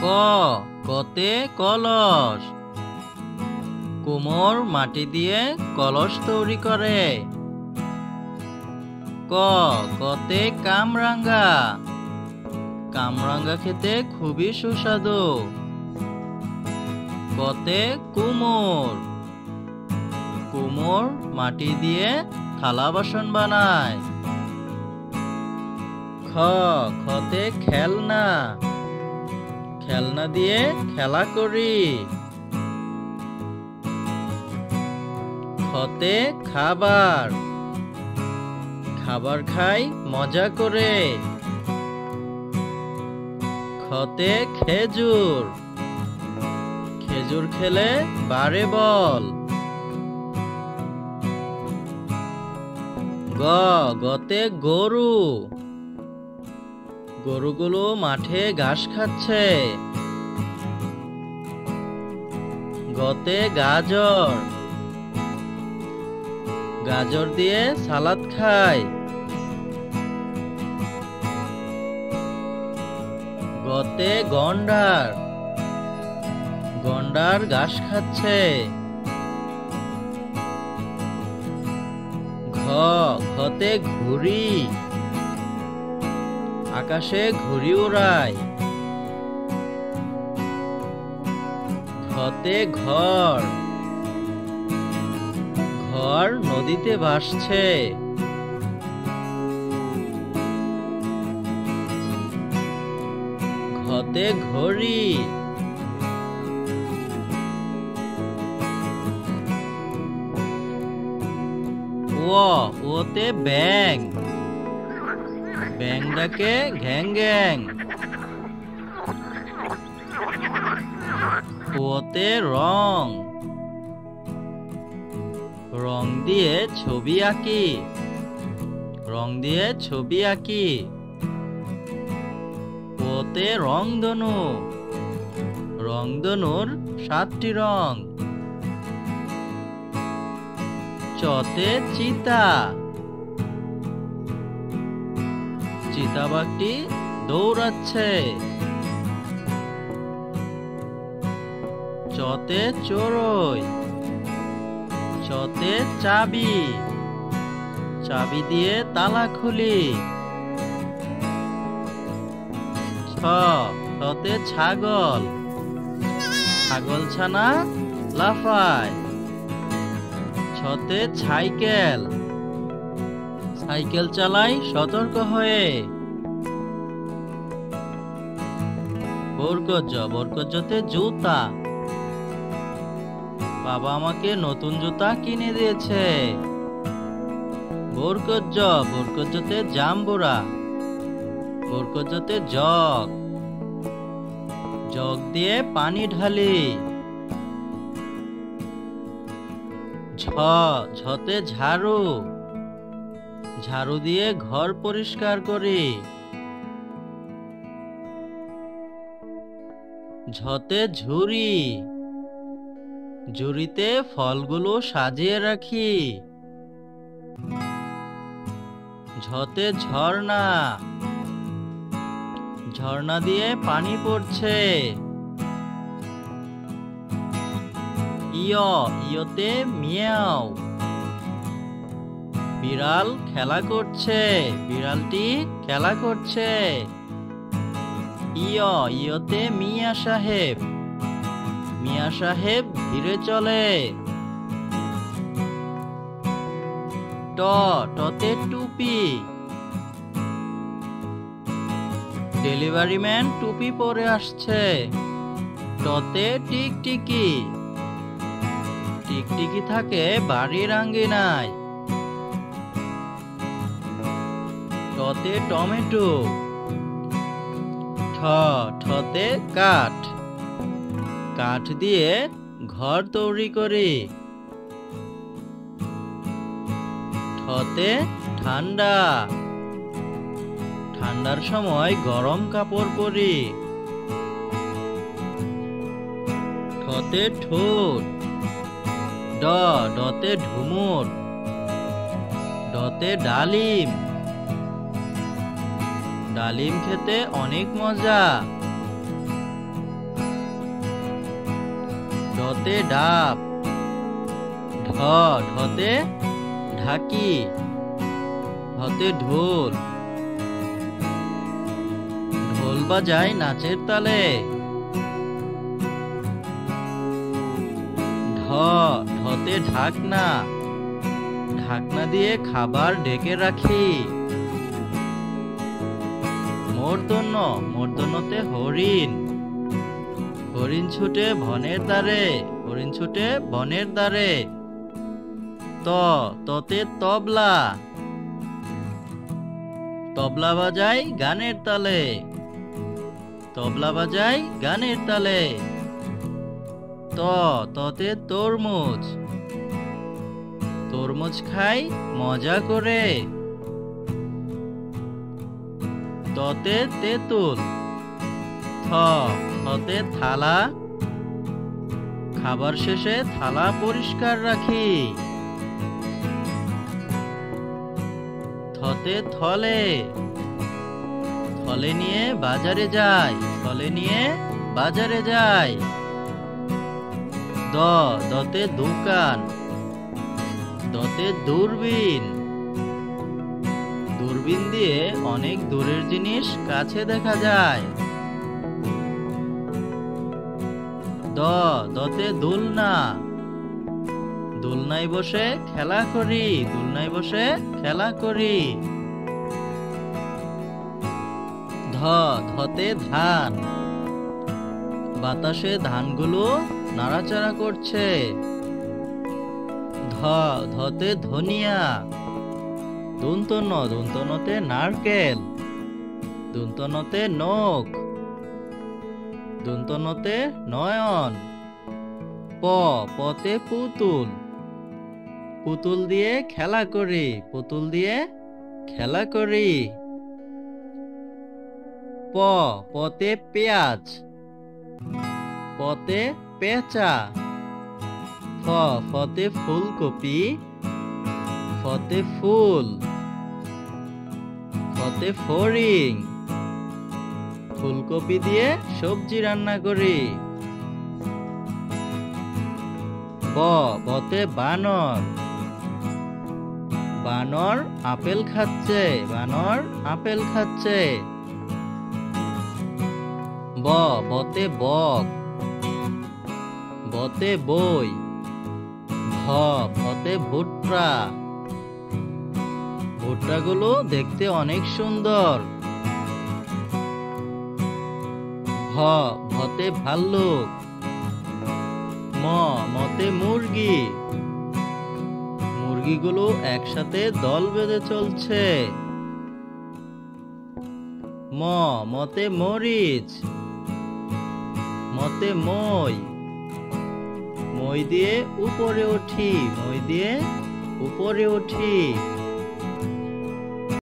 ক কতে কলস। কুমোর মাটি দিয়ে কলস তৈরি করে। ক কতে কামরাঙ্গা। কামরাঙ্গা খেতে খুবই সুস্বাদু। কতে কুমোর। কুমোর মাটি দিয়ে থালা বাসন বানায়। খ খতে খেলনা। খেলনা দিয়ে খেলা করি। খতে খাবার। খাবার খাই মজা করে। খতে খেজুর। খেজুর খেলে বাড়ে বল। গ গতে গরু। গরুগুলো মাঠে ঘাস খাচ্ছে। গতে গাজর। গাজর দিয়ে সালাদ খায়। গতে গন্ডার। গন্ডার ঘাস খাচ্ছে। ঘ ঘতে ঘুড়ি। আকাশে ঘুড়ি উড়ায়। ঘতে ঘর। ঘর নদীতে ভাসছে। ঘতে ঘড়ি। ওতে ব্যাঙ। ব্যাঙ ডাকে ঘ্যাং ঘ্যাং। ওতে রং। রং দিয়ে ছবি আঁকি। রং দিয়ে ছবি আঁকি। ওতে রংধনু। রংধনুর 7টি রং। চতে চিতা। চিতাবাঘটি দৌড়াচ্ছে। চতে চড়ুই। চতে চাবি। চাবি দিয়ে তালা খুলি। ছতে ছাগল। ছাগল ছানা লাফায়। ছতে সাইকেল। সাইকেল চালাই সতর্ক হয়ে। বরকজ। বরকজতে জুতা। বাবা আমাকে নতুন জুতা কিনে দিয়েছে। বরকজ। বরকজতে জাম্বুরা। বরকজতে জগ। জগ দিয়ে পানি ঢালি। ঝতে ঝাড়ু। ঝাড়ু দিয়ে ঘর পরিষ্কার করি। ঝতে ঝুড়ি। ঝুড়িতে ফলগুলো সাজিয়ে রাখি। ঝতে ঝর্ণা। ঝর্ণা দিয়ে পানি পড়ছে। ইয়তে মিয়াও। বিড়াল খেলা করছে। বিড়ালটি খেলা করছে। ইয়তে মিয়া সাহেব। মিয়া সাহেব ধীরে চলে। টতে টুপি। ডেলিভারি ম্যান টুপি পরে আসছে। টতে টিকটিকি। টিকটিকি থাকে বাড়ির আঙ্গিনায়। টতে টমেটো। ঠতে কাঠ। কাঠ দিয়ে ঘর তৈরি করি। ঠতে ঠান্ডা। ঠান্ডার সময় গরম কাপড় পরি। ঠতে ঠোঁট। ডতে ঢুমুর। ডতে ডালিম। ডালিম খেতে অনেক মজা। ঢতে ডাব, ঢতে ঢাকি, ঢতে ঢোল, ঢোল বাজায় নাচের তালে। ঢতে ঢাকনা, ঢাকনা দিয়ে খাবার ঢেকে রাখি। মূর্ধন্যতে হরিণ, হরিণ ছুটে বনের দ্বারে, হরিণ ছুটে বনের দ্বারে। ততে তবলা, তবলা বাজায় গানের তালে, তবলা বাজায় গানের তালে। ততে তরমুজ, তরমুজ খাই মজা করে। ততে তেঁতুল, থতে থালা, খাবার শেষে থালা পরিষ্কার রাখি। থতে থলে, থলে নিয়ে বাজারে যাই, থলে নিয়ে বাজারে যাই। দতে দোকান, দতে দূরবীন, দূরবীন দিয়ে অনেক দূরের জিনিস কাছে দেখা যায়। দতে দোলনা, দোলনায় বসে খেলা করি, দোলনায় বসে খেলা করি। ধতে ধান, বাতাসে ধানগুলো নাড়াচাড়া করছে। ধতে ধনিয়া, দন্তনতে নারকেল, দন্তনতে নখ, দন্তনতে নয়ন। পতে পুতুল, পুতুল দিয়ে খেলা করি, পুতুল দিয়ে খেলা করি। পতে পেঁয়াজ, পতে পেঁচা। ফতে ফুলকপি, ফতে ফুল, ফতে ফড়িং, ফুলকপি দিয়ে সবজি রান্না করি। বতে বানর, বানর আপেল খাচ্ছে, বানর আপেল খাচ্ছে। বতে বক, বতে বই। ভতে ভুট্টা, ভুট্টাগুলো দেখতে অনেক সুন্দর। ভতে ভাল্লুক, মতে মুরগি, মুরগিগুলো একসাথে দল বেঁধে চলছে। মতে মরিচ, মতে মই, মই দিয়ে উপরে উঠি, মই দিয়ে উপরে উঠি।